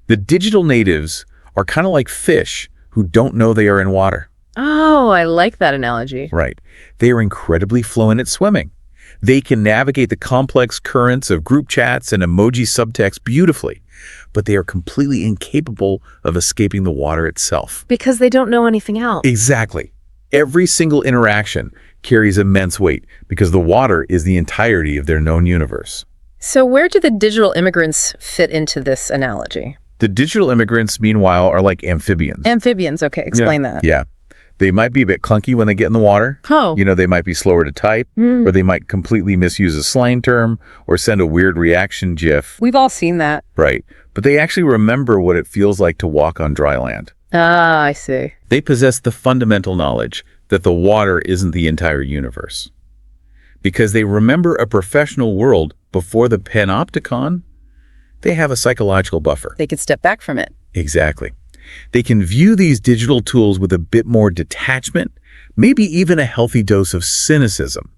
the digital natives are kind of like fish who don't know they are in water. Oh, I like that analogy. Right. They are incredibly fluent at swimming. They can navigate the complex currents of group chats and emoji subtext beautifully, but they are completely incapable of escaping the water itself. Because they don't know anything else. Exactly. Every single interaction carries immense weight because the water is the entirety of their known universe. So where do the digital immigrants fit into this analogy? The digital immigrants, meanwhile, are like amphibians. Amphibians, okay, explain that. Yeah. They might be a bit clunky when they get in the water. Oh. You know, they might be slower to type, or they might completely misuse a slang term or send a weird reaction gif. We've all seen that. Right. But they actually remember what it feels like to walk on dry land. Ah, I see. They possess the fundamental knowledge that the water isn't the entire universe. because they remember a professional world before the panopticon. They have a psychological buffer. They could step back from it. Exactly. They can view these digital tools with a bit more detachment, maybe even a healthy dose of cynicism.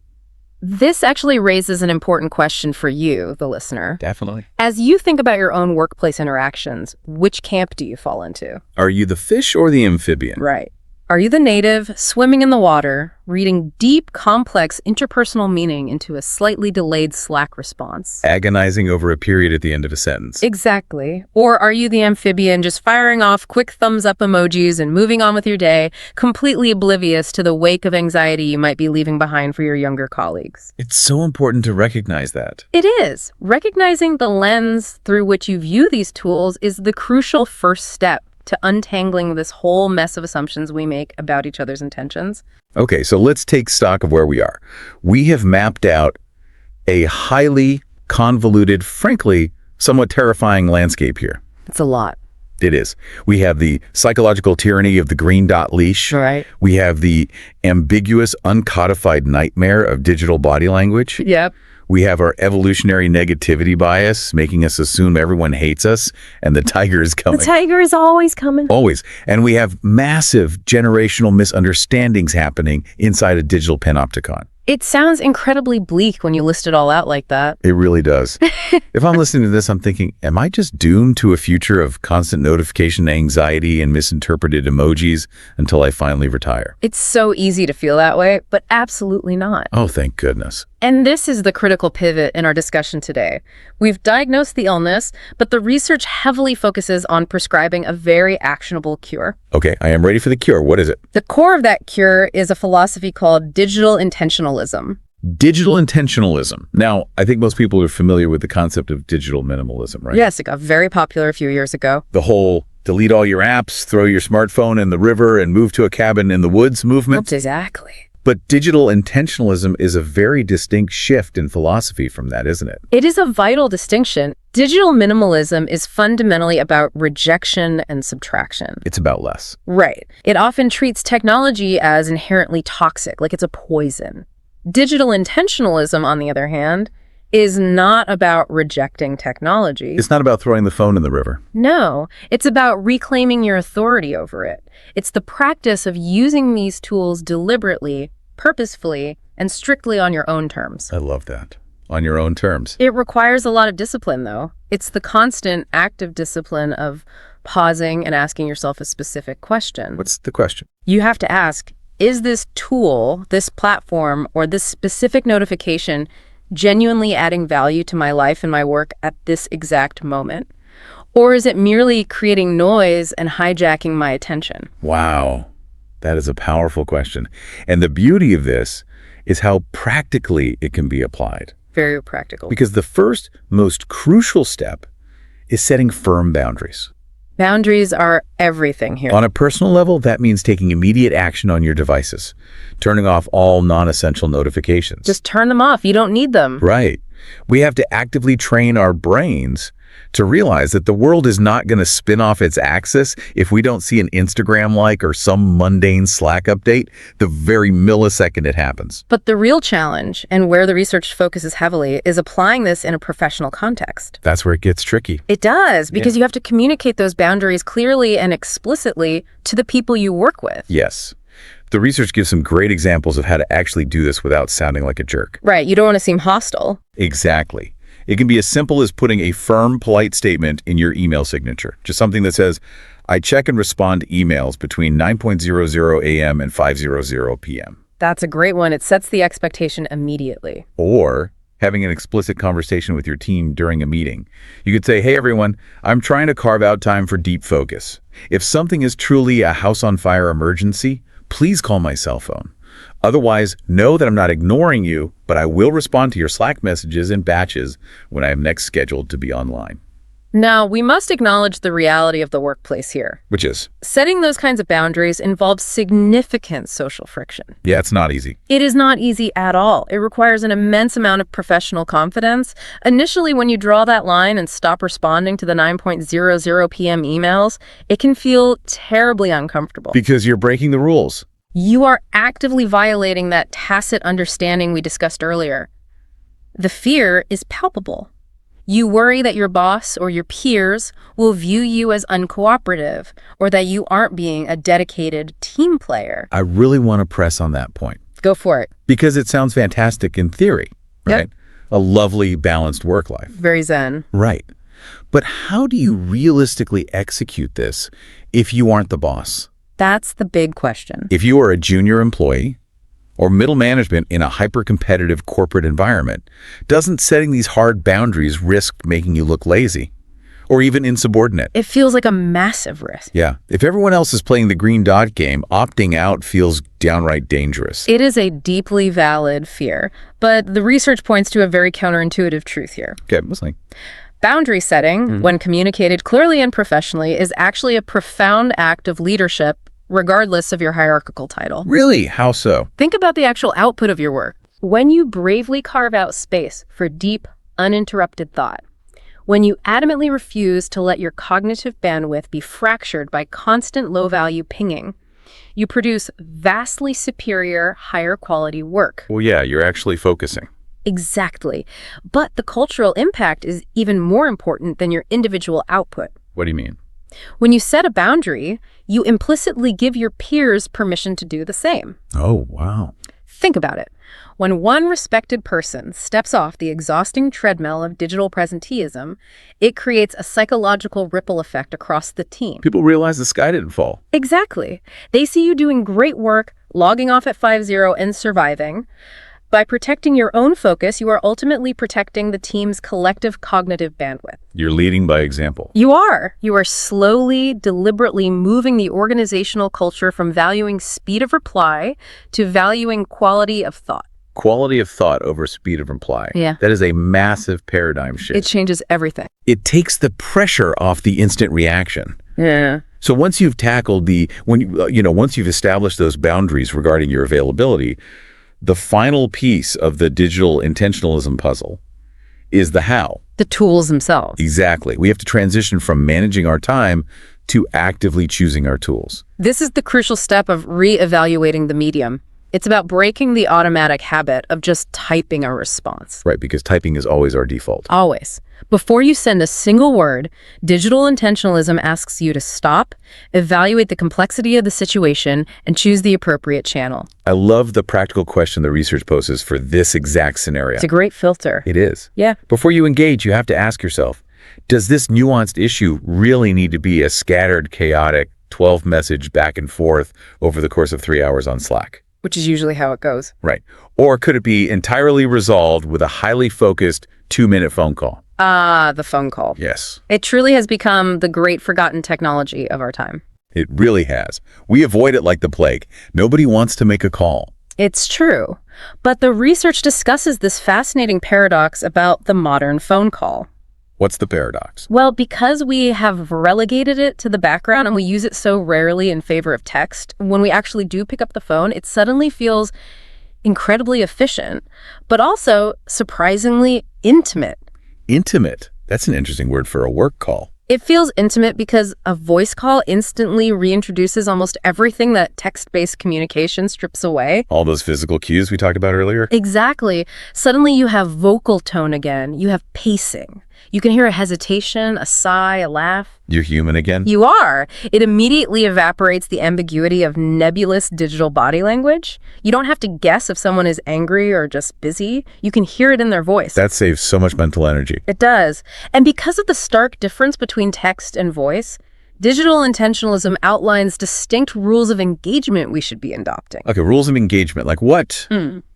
This actually raises an important question for you, the listener. Definitely. As you think about your own workplace interactions, which camp do you fall into? Are you the fish or the amphibian? Right. Are you the native, swimming in the water, reading deep, complex interpersonal meaning into a slightly delayed Slack response? Agonizing over a period at the end of a sentence. Exactly. Or are you the amphibian, just firing off quick thumbs-up emojis and moving on with your day, completely oblivious to the wake of anxiety you might be leaving behind for your younger colleagues? It's so important to recognize that. It is. Recognizing the lens through which you view these tools is the crucial first step to untangling this whole mess of assumptions we make about each other's intentions. Okay, so let's take stock of where we are. We have mapped out a highly convoluted, frankly, somewhat terrifying landscape here. It's a lot. It is. We have the psychological tyranny of the green dot leash. Right. We have the ambiguous, uncodified nightmare of digital body language. Yep. We have our evolutionary negativity bias, making us assume everyone hates us and the tiger is coming. The tiger is always coming. Always. And we have massive generational misunderstandings happening inside a digital panopticon. It sounds incredibly bleak when you list it all out like that. It really does. If I'm listening to this, I'm thinking, am I just doomed to a future of constant notification anxiety and misinterpreted emojis until I finally retire? It's so easy to feel that way, but absolutely not. Oh, thank goodness. And this is the critical pivot in our discussion today. We've diagnosed the illness, but the research heavily focuses on prescribing a very actionable cure. Okay, I am ready for the cure. What is it? The core of that cure is a philosophy called digital intentionalism. Digital intentionalism. Now, I think most people are familiar with the concept of digital minimalism, right? Yes, it got very popular a few years ago. The whole delete all your apps, throw your smartphone in the river, and move to a cabin in the woods movement. Exactly. But digital intentionalism is a very distinct shift in philosophy from that, isn't it? It is a vital distinction. Digital minimalism is fundamentally about rejection and subtraction. It's about less. Right. It often treats technology as inherently toxic, like it's a poison. Digital intentionalism, on the other hand, is not about rejecting technology. It's not about throwing the phone in the river. No, it's about reclaiming your authority over it. It's the practice of using these tools deliberately, purposefully, and strictly on your own terms. I love that. On your own terms. It requires a lot of discipline, though. It's the constant active discipline of pausing and asking yourself a specific question. What's the question? You have to ask, is this tool, this platform, or this specific notification genuinely adding value to my life and my work at this exact moment? Or is it merely creating noise and hijacking my attention? Wow. That is a powerful question. And the beauty of this is how practically it can be applied. Very practical. Because the first, most crucial step is setting firm boundaries. Boundaries are everything here. On a personal level, that means taking immediate action on your devices, turning off all non-essential notifications. Just turn them off. You don't need them. Right. We have to actively train our brains to realize that the world is not going to spin off its axis if we don't see an Instagram like or some mundane Slack update the very millisecond it happens. But the real challenge, and where the research focuses heavily, is applying this in a professional context. That's where it gets tricky. It does, because you have to communicate those boundaries clearly and explicitly to the people you work with. Yes. The research gives some great examples of how to actually do this without sounding like a jerk. Right. You don't want to seem hostile. Exactly. It can be as simple as putting a firm, polite statement in your email signature. Just something that says, I check and respond to emails between 9:00 a.m. and 5:00 p.m. That's a great one. It sets the expectation immediately. Or having an explicit conversation with your team during a meeting. You could say, hey, everyone, I'm trying to carve out time for deep focus. If something is truly a house on fire emergency, please call my cell phone. Otherwise, know that I'm not ignoring you, but I will respond to your Slack messages in batches when I am next scheduled to be online. Now, we must acknowledge the reality of the workplace here. Which is? Setting those kinds of boundaries involves significant social friction. Yeah, it's not easy. It is not easy at all. It requires an immense amount of professional confidence. Initially, when you draw that line and stop responding to the 9:00 p.m. emails, it can feel terribly uncomfortable. Because you're breaking the rules. You are actively violating that tacit understanding we discussed earlier. The fear is palpable. You worry that your boss or your peers will view you as uncooperative or that you aren't being a dedicated team player. I really want to press on that point. Go for it. Because it sounds fantastic in theory, right? Yep. A lovely, balanced work life. Very zen. Right. But how do you realistically execute this if you aren't the boss? That's the big question. If you are a junior employee or middle management in a hyper-competitive corporate environment, doesn't setting these hard boundaries risk making you look lazy or even insubordinate? It feels like a massive risk. Yeah. If everyone else is playing the green dot game, opting out feels downright dangerous. It is a deeply valid fear, but the research points to a very counterintuitive truth here. Okay, I'm listening. Boundary setting, when communicated clearly and professionally, is actually a profound act of leadership, regardless of your hierarchical title. Really? How so? Think about the actual output of your work. When you bravely carve out space for deep, uninterrupted thought, when you adamantly refuse to let your cognitive bandwidth be fractured by constant low-value pinging, you produce vastly superior, higher quality work. Well, yeah, you're actually focusing. Exactly. But the cultural impact is even more important than your individual output. What do you mean? When you set a boundary, you implicitly give your peers permission to do the same. Oh, wow. Think about it. When one respected person steps off the exhausting treadmill of digital presenteeism, it creates a psychological ripple effect across the team. People realize the sky didn't fall. Exactly. They see you doing great work, logging off at 5-0 and surviving. By protecting your own focus, you are ultimately protecting the team's collective cognitive bandwidth. You're leading by example. You are. You are slowly, deliberately moving the organizational culture from valuing speed of reply to valuing quality of thought. Quality of thought over speed of reply. Yeah. That is a massive paradigm shift. It changes everything. It takes the pressure off the instant reaction. Yeah. So once you've tackled once you've established those boundaries regarding your availability, the final piece of the digital intentionalism puzzle is the how. The tools themselves. Exactly. We have to transition from managing our time to actively choosing our tools. This is the crucial step of re-evaluating the medium. It's about breaking the automatic habit of just typing a response. Right, because typing is always our default. Always. Before you send a single word, digital intentionalism asks you to stop, evaluate the complexity of the situation, and choose the appropriate channel. I love the practical question the research poses for this exact scenario. It's a great filter. It is. Yeah. Before you engage, you have to ask yourself, does this nuanced issue really need to be a scattered, chaotic, 12-message back and forth over the course of 3 hours on Slack? Which is usually how it goes. Right. Or could it be entirely resolved with a highly focused 2-minute phone call? Ah, the phone call. Yes. It truly has become the great forgotten technology of our time. It really has. We avoid it like the plague. Nobody wants to make a call. It's true. But the research discusses this fascinating paradox about the modern phone call. What's the paradox? Well, because we have relegated it to the background and we use it so rarely in favor of text, when we actually do pick up the phone, it suddenly feels incredibly efficient, but also surprisingly intimate. Intimate. That's an interesting word for a work call. It feels intimate because a voice call instantly reintroduces almost everything that text-based communication strips away. All those physical cues we talked about earlier? Exactly. Suddenly you have vocal tone again. You have pacing. You can hear a hesitation, a sigh, a laugh. You're human again? You are. It immediately evaporates the ambiguity of nebulous digital body language. You don't have to guess if someone is angry or just busy. You can hear it in their voice. That saves so much mental energy. It does. And because of the stark difference between text and voice, digital intentionalism outlines distinct rules of engagement we should be adopting. Okay, rules of engagement. Like what?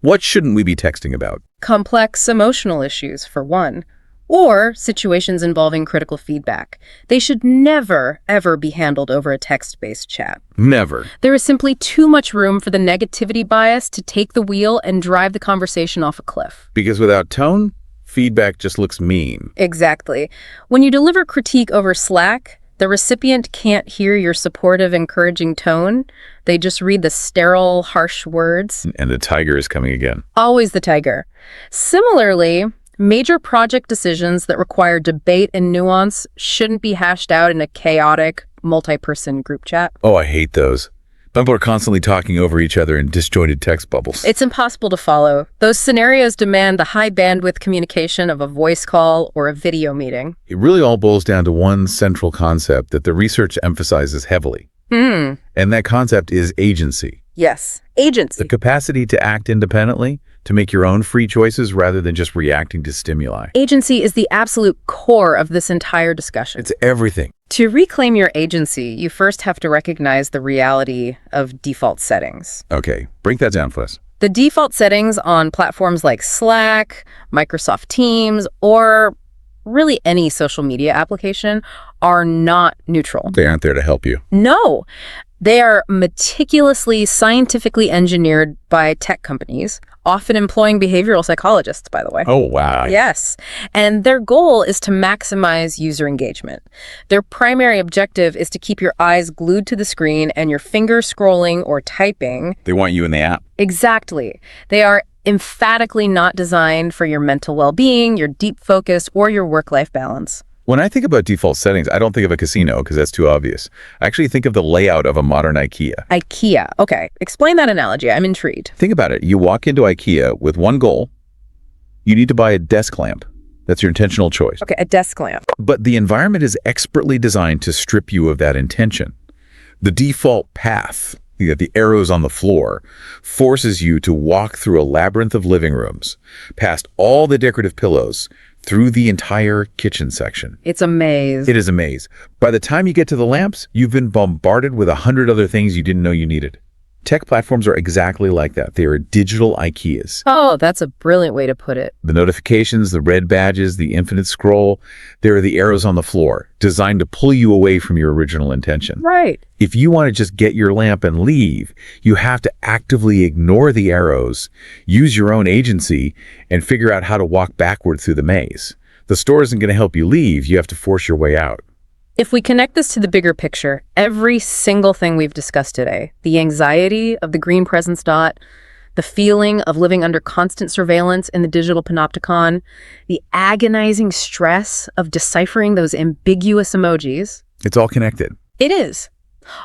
What shouldn't we be texting about? Complex emotional issues, for one. Or situations involving critical feedback. They should never, ever be handled over a text-based chat. Never. There is simply too much room for the negativity bias to take the wheel and drive the conversation off a cliff. Because without tone, feedback just looks mean. Exactly. When you deliver critique over Slack, the recipient can't hear your supportive, encouraging tone. They just read the sterile, harsh words. And the tiger is coming again. Always the tiger. Similarly, major project decisions that require debate and nuance shouldn't be hashed out in a chaotic, multi-person group chat. Oh, I hate those. People are constantly talking over each other in disjointed text bubbles. It's impossible to follow. Those scenarios demand the high bandwidth communication of a voice call or a video meeting. It really all boils down to one central concept that the research emphasizes heavily. And that concept is agency. Yes, agency. The capacity to act independently, to make your own free choices rather than just reacting to stimuli. Agency is the absolute core of this entire discussion. It's everything. To reclaim your agency, you first have to recognize the reality of default settings. Okay, break that down for us. The default settings on platforms like Slack, Microsoft Teams, or really any social media application are not neutral. They aren't there to help you. No, they are meticulously, scientifically engineered by tech companies, often employing behavioral psychologists, by the way. Oh, wow. Yes. And their goal is to maximize user engagement. Their primary objective is to keep your eyes glued to the screen and your fingers scrolling or typing. They want you in the app. Exactly. They are emphatically not designed for your mental well-being, your deep focus, or your work-life balance. When I think about default settings, I don't think of a casino because that's too obvious. I actually think of the layout of a modern IKEA. IKEA. Okay. Explain that analogy. I'm intrigued. Think about it. You walk into IKEA with one goal. You need to buy a desk lamp. That's your intentional choice. Okay, a desk lamp. But the environment is expertly designed to strip you of that intention. The default path, the arrows on the floor, forces you to walk through a labyrinth of living rooms, past all the decorative pillows, through the entire kitchen section. It's a maze. It is a maze. By the time you get to the lamps, you've been bombarded with 100 other things you didn't know you needed. Tech platforms are exactly like that. They are digital IKEAs. Oh, that's a brilliant way to put it. The notifications, the red badges, the infinite scroll, there are the arrows on the floor, designed to pull you away from your original intention. Right. If you want to just get your lamp and leave, you have to actively ignore the arrows, use your own agency, and figure out how to walk backward through the maze. The store isn't going to help you leave. You have to force your way out. If we connect this to the bigger picture, every single thing we've discussed today, the anxiety of the green presence dot, the feeling of living under constant surveillance in the digital panopticon, the agonizing stress of deciphering those ambiguous emojis. It's all connected. It is.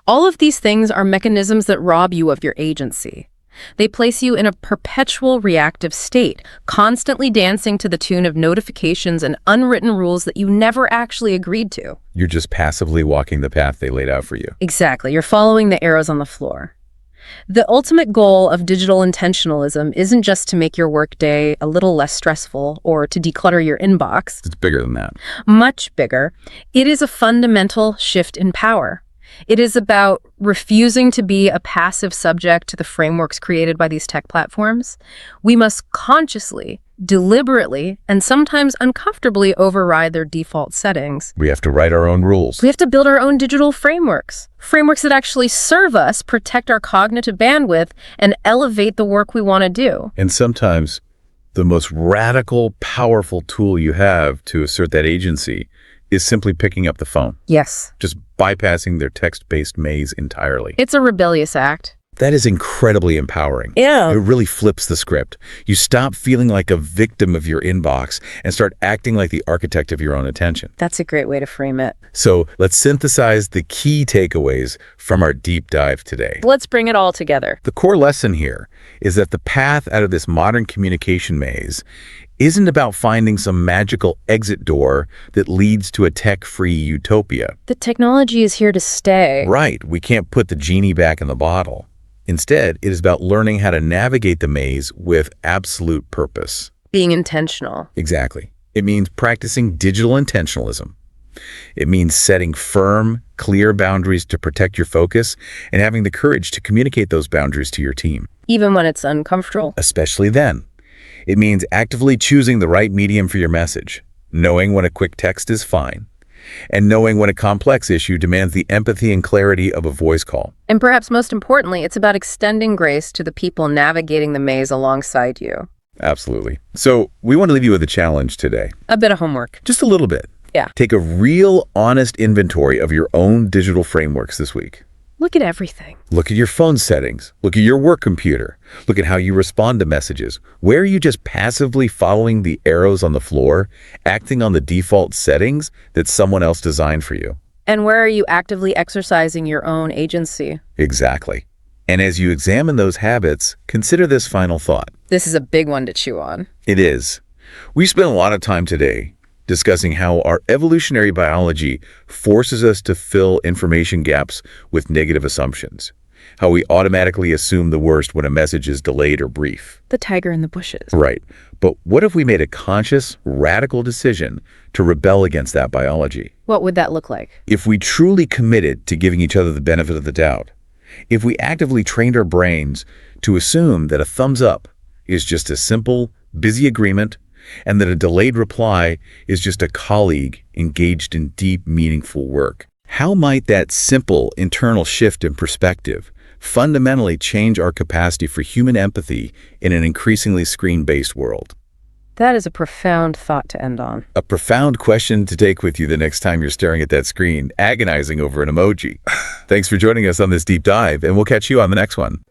All of these things are mechanisms that rob you of your agency. They place you in a perpetual reactive state, constantly dancing to the tune of notifications and unwritten rules that you never actually agreed to. You're just passively walking the path they laid out for you. Exactly. You're following the arrows on the floor. The ultimate goal of digital intentionalism isn't just to make your workday a little less stressful or to declutter your inbox. It's bigger than that. Much bigger. It is a fundamental shift in power. It is about refusing to be a passive subject to the frameworks created by these tech platforms. We must consciously, deliberately, and sometimes uncomfortably override their default settings. We have to write our own rules. We have to build our own digital frameworks. Frameworks that actually serve us, protect our cognitive bandwidth, and elevate the work we want to do. And sometimes the most radical, powerful tool you have to assert that agency is simply picking up the phone. Yes. Just bypassing their text-based maze entirely. It's a rebellious act. That is incredibly empowering. Yeah. It really flips the script. You stop feeling like a victim of your inbox and start acting like the architect of your own attention. That's a great way to frame it. So let's synthesize the key takeaways from our deep dive today. Let's bring it all together. The core lesson here is that the path out of this modern communication maze isn't about finding some magical exit door that leads to a tech-free utopia. The technology is here to stay. Right. We can't put the genie back in the bottle. Instead, it is about learning how to navigate the maze with absolute purpose. Being intentional. Exactly. It means practicing digital intentionalism. It means setting firm, clear boundaries to protect your focus and having the courage to communicate those boundaries to your team. Even when it's uncomfortable. Especially then. It means actively choosing the right medium for your message, knowing when a quick text is fine, and knowing when a complex issue demands the empathy and clarity of a voice call. And perhaps most importantly, it's about extending grace to the people navigating the maze alongside you. Absolutely. So we want to leave you with a challenge today. A bit of homework. Just a little bit. Yeah. Take a real, honest inventory of your own digital frameworks this week. Look at everything. Look at your phone settings. Look at your work computer. Look at how you respond to messages. Where are you just passively following the arrows on the floor, acting on the default settings that someone else designed for you? And where are you actively exercising your own agency? Exactly. And as you examine those habits, consider this final thought. This is a big one to chew on. It is. We spent a lot of time today discussing how our evolutionary biology forces us to fill information gaps with negative assumptions, how we automatically assume the worst when a message is delayed or brief. The tiger in the bushes. Right. But what if we made a conscious, radical decision to rebel against that biology? What would that look like? If we truly committed to giving each other the benefit of the doubt, if we actively trained our brains to assume that a thumbs up is just a simple, busy agreement, and that a delayed reply is just a colleague engaged in deep, meaningful work, how might that simple internal shift in perspective fundamentally change our capacity for human empathy in an increasingly screen-based world? That is a profound thought to end on. A profound question to take with you the next time you're staring at that screen, agonizing over an emoji. Thanks for joining us on this deep dive, and we'll catch you on the next one.